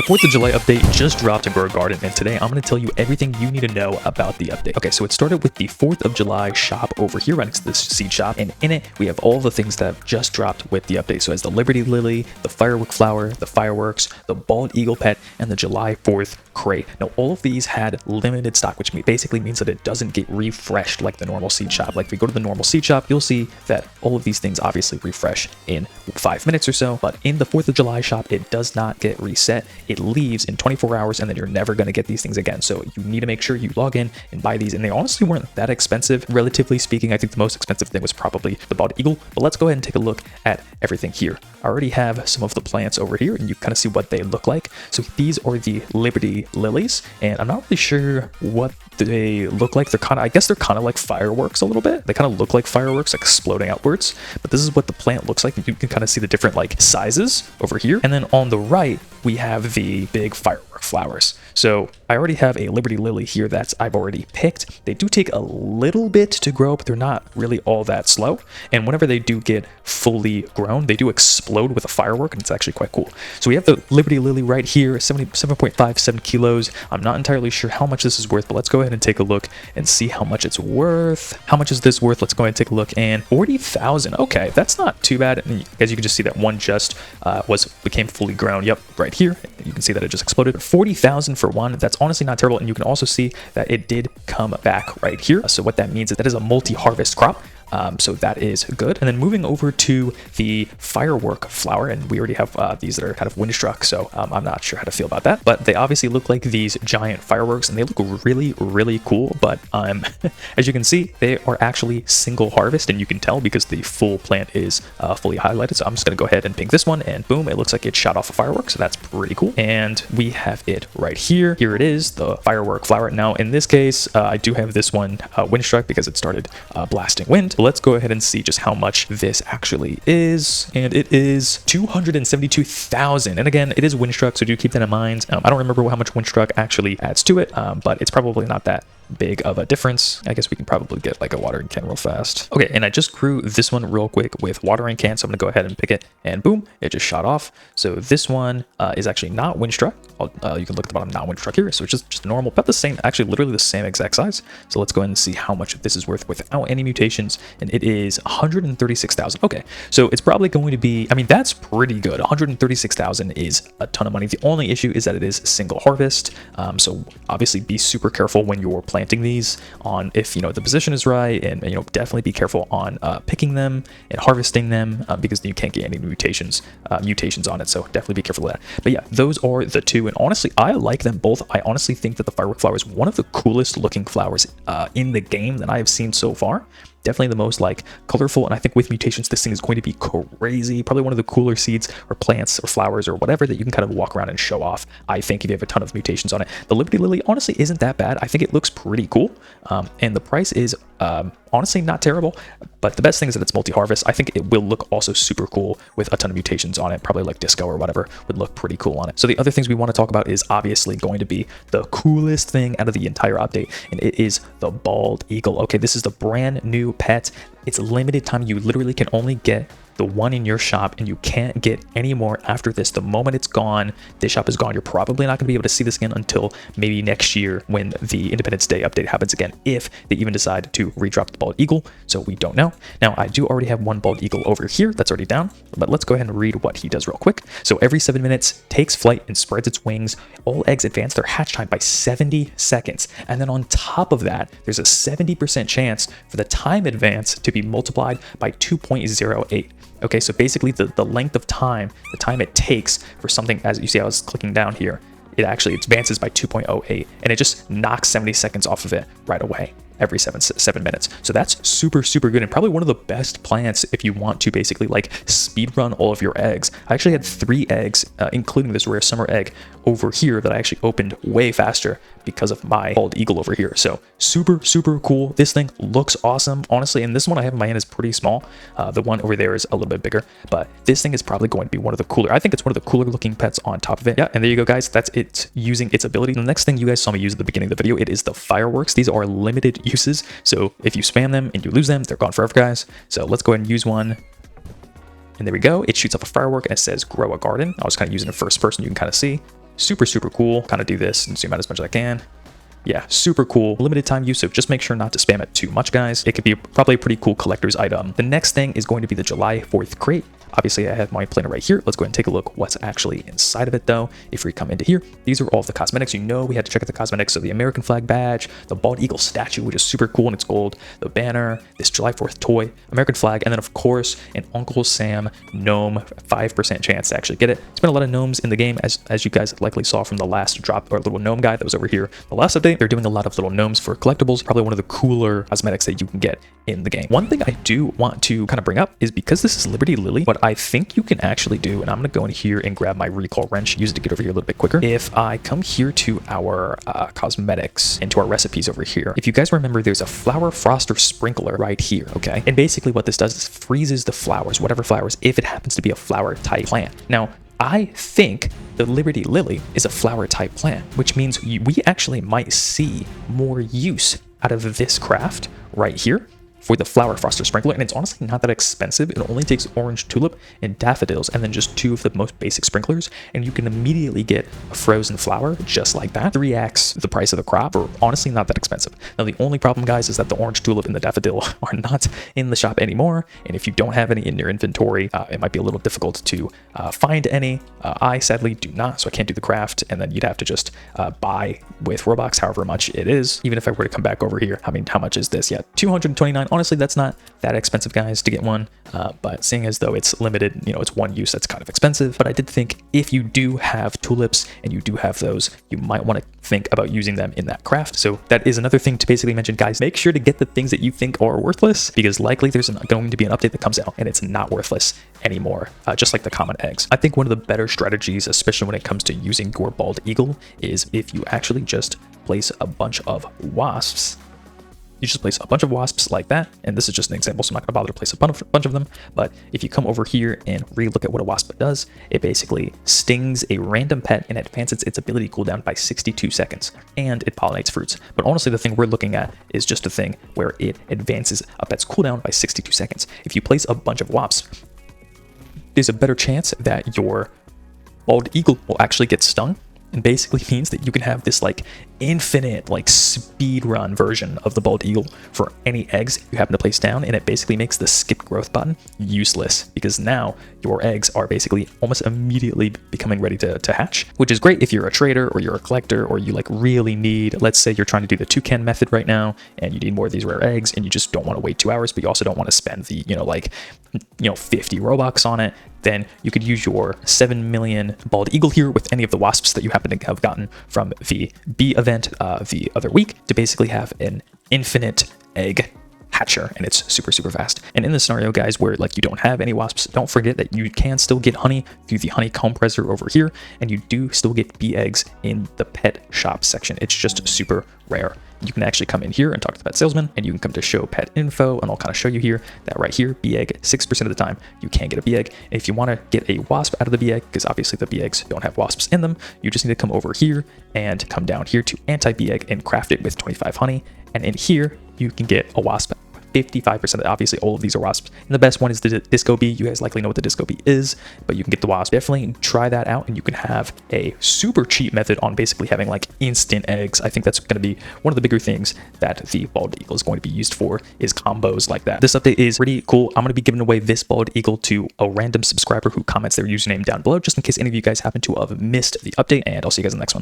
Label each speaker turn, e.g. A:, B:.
A: The 4th of July update just dropped to Grow a Garden, and today I'm going to tell you everything you need to know about the update. Okay, so it started with the 4th of July shop over here right next to this seed shop, and in it we have all the things that have just dropped with the update. So it has the Liberty Lily, the firework flower, the fireworks, the bald eagle pet, and the July 4th crate. Now all of these had limited stock, which basically means that it doesn't get refreshed like the normal seed shop. Like if we go to the normal seed shop, you'll see that all of these things obviously refresh in 5 minutes or so, but in the 4th of July shop, it does not get reset. It leaves in 24 hours and then you're never going to get these things again. So you need to make sure you log in and buy these. And they honestly weren't that expensive. Relatively speaking, I think the most expensive thing was probably the bald eagle, but let's go ahead and take a look at everything here. I already have some of the plants over here and you kind of see what they look like. So these are the Liberty lilies, and I'm not really sure what they look like. They're kind of, I guess they're kind of like fireworks a little bit. They kind of look like fireworks, like exploding outwards, but this is what the plant looks like. You can kind of see the different like sizes over here. And then on the right, we have the big firework flowers. So I already have a Liberty Lily here that I've already picked. They do take a little bit to grow, but they're not really all that slow. And whenever they do get fully grown, they do explode with a firework, and it's actually quite cool. So we have the Liberty Lily right here, 77.57 kilos. I'm not entirely sure how much this is worth, but let's go ahead and take a look and see how much it's worth. How much is this worth? Let's go ahead and take a look. And 40,000. Okay, that's not too bad. And as you can just see, that one just became fully grown. Yep, right here. You can see that it just exploded. 40,000 for one. That's honestly not terrible. And you can also see that it did come back right here. So what that means is that is a multi-harvest crop. So that is good. And then moving over to the firework flower, and we already have these that are kind of windstruck, so I'm not sure how to feel about that, but they obviously look like these giant fireworks and they look really, really cool. But as you can see, they are actually single harvest, and you can tell because the full plant is fully highlighted. So I'm just going to go ahead and pick this one, and boom, it looks like it shot off a firework. So that's pretty cool. And we have it right here. Here it is, the firework flower. Now in this case, I do have this one windstruck because it started blasting wind. Let's go ahead and see just how much this actually is, and it is 272,000. And again, it is windstruck, so do keep that in mind. I don't remember how much windstruck actually adds to it, but it's probably not that big of a difference. I guess we can probably get like a watering can real fast. Okay, and I just grew this one real quick with watering can, so I'm gonna go ahead and pick it, and boom, it just shot off. So this one is actually not windstruck. You can look at the bottom, not windstruck here, so it's just normal, about the same, actually literally the same exact size. So let's go ahead and see how much this is worth without any mutations, and it is 136,000. Okay, so it's probably going to be, I mean, that's pretty good. 136,000 is a ton of money. The only issue is that it is single harvest, so obviously be super careful when you're planting these on, if you know the position is right, and you know, definitely be careful on picking them and harvesting them because you can't get any mutations on it, so definitely be careful of that. But yeah, those are the two, and honestly I like them both. I honestly think that the firework flower is one of the coolest looking flowers in the game that I have seen so far. Definitely the most like colorful, and I think with mutations this thing is going to be crazy. Probably one of the cooler seeds or plants or flowers or whatever that you can kind of walk around and show off, I think, if you have a ton of mutations on it. The Liberty Lily honestly isn't that bad. I think it looks pretty cool, and the price is honestly not terrible, but the best thing is that it's multi-harvest. I think it will look also super cool with a ton of mutations on it. Probably like disco or whatever would look pretty cool on it. So the other things we want to talk about is obviously going to be the coolest thing out of the entire update, and it is the bald eagle. Okay, this is the brand new pet. It's limited time. You literally can only get the one in your shop, and you can't get any more after this. The moment it's gone, this shop is gone. You're probably not going to be able to see this again until maybe next year when the Independence Day update happens again, if they even decide to redrop the bald eagle. So we don't know. Now I do already have one bald eagle over here that's already down, but let's go ahead and read what he does real quick. So every 7 minutes takes flight and spreads its wings. All eggs advance their hatch time by 70 seconds, and then on top of that there's a 70% chance for the time advance to be multiplied by 2.08. Okay, so basically the length of time, the time it takes for something, as you see I was clicking down here, it actually advances by 2.08, and it just knocks 70 seconds off of it right away every 7 minutes. So that's super good, and probably one of the best plants if you want to basically like speed run all of your eggs. I actually had 3 eggs, including this rare summer egg over here, that I actually opened way faster because of my bald eagle over here. So super cool. This thing looks awesome, honestly, and this one I have in my hand is pretty small. The one over there is a little bit bigger, but this thing is probably going to be one of the cooler, I think it's one of the cooler looking pets on top of it. Yeah, and there you go guys, that's it using its ability. The next thing you guys saw me use at the beginning of the video, it is the fireworks. These are limited uses, so if you spam them and you lose them, they're gone forever, guys. So let's go ahead and use one. And there we go. It shoots off a firework and it says grow a garden. I was kind of using it first person, you can kind of see. Super, super cool. Kind of do this and zoom out as much as I can. Yeah, super cool. Limited time use, so just make sure not to spam it too much, guys. It could be probably a pretty cool collector's item. The next thing is going to be the July 4th crate. Obviously, I have my planner right here. Let's go ahead and take a look what's actually inside of it, though. If we come into here, these are all of the cosmetics. You know we had to check out the cosmetics. So the American flag badge, the bald eagle statue, which is super cool and it's gold, the banner, this July 4th toy, American flag, and then, of course, an Uncle Sam gnome, 5% chance to actually get it. There's been a lot of gnomes in the game, as you guys likely saw from the last drop, or little gnome guy that was over here. The last update, they're doing a lot of little gnomes for collectibles, probably one of the cooler cosmetics that you can get in the game. One thing I do want to kind of bring up is because this is Liberty Lily, what I think you can actually do, and I'm going to go in here and grab my recall wrench, use it to get over here a little bit quicker. If I come here to our cosmetics and to our recipes over here, if you guys remember, there's a flower froster sprinkler right here, okay? And basically what this does is freezes the flowers, whatever flowers, if it happens to be a flower type plant. Now, I think the Liberty Lily is a flower type plant, which means we actually might see more use out of this craft right here for the flower froster sprinkler, and it's honestly not that expensive. It only takes orange tulip and daffodils and then just 2 of the most basic sprinklers, and you can immediately get a frozen flower just like that. 3x the price of the crop, or honestly not that expensive. Now the only problem, guys, is that the orange tulip and the daffodil are not in the shop anymore, and if you don't have any in your inventory, it might be a little difficult to find any. I sadly do not, so I can't do the craft, and then you'd have to just buy with Robux however much it is. Even if I were to come back over here, I mean, how much is this? Yeah, 229. Honestly, that's not that expensive, guys, to get one, but seeing as though it's limited, you know, it's one use, that's kind of expensive. But I did think if you do have tulips and you do have those, you might want to think about using them in that craft. So that is another thing to basically mention, guys. Make sure to get the things that you think are worthless, because likely there's going to be an update that comes out and it's not worthless anymore, just like the common eggs. I think one of the better strategies, especially when it comes to using your bald eagle, is if you actually just place a bunch of wasps. You just place a bunch of wasps like that, and this is just an example, so I'm not going to bother to place a bunch of them, but if you come over here and re-look at what a wasp does, it basically stings a random pet and advances its ability cooldown by 62 seconds, and it pollinates fruits. But honestly, the thing we're looking at is just a thing where it advances a pet's cooldown by 62 seconds. If you place a bunch of wasps, there's a better chance that your bald eagle will actually get stung, and basically means that you can have this like infinite like speed run version of the bald eagle for any eggs you happen to place down, and it basically makes the skip growth button useless, because now your eggs are basically almost immediately becoming ready to hatch, which is great if you're a trader or you're a collector, or you like really need, let's say you're trying to do the toucan method right now and you need more of these rare eggs and you just don't want to wait 2 hours, but you also don't want to spend the 50 Robux on it. Then you could use your 7 million bald eagle here with any of the wasps that you happen to have gotten from the bee event the other week to basically have an infinite egg hatcher, and it's super, super fast. And in this scenario, guys, where like you don't have any wasps, don't forget that you can still get honey through the honeycomb presser over here, and you do still get bee eggs in the pet shop section. It's just super rare. You can actually come in here and talk to the pet salesman, and you can come to show pet info, and I'll kind of show you here that right here, bee egg, 6% of the time you can get a bee egg. And if you want to get a wasp out of the bee egg, because obviously the bee eggs don't have wasps in them, you just need to come over here and come down here to anti-bee egg and craft it with 25 honey. And in here, you can get a wasp 55%. Obviously, all of these are wasps. And the best one is the disco bee. You guys likely know what the disco bee is, but you can get the wasp. Definitely try that out, and you can have a super cheap method on basically having like instant eggs. I think that's going to be one of the bigger things that the bald eagle is going to be used for, is combos like that. This update is pretty cool. I'm going to be giving away this bald eagle to a random subscriber who comments their username down below, just in case any of you guys happen to have missed the update, and I'll see you guys in the next one.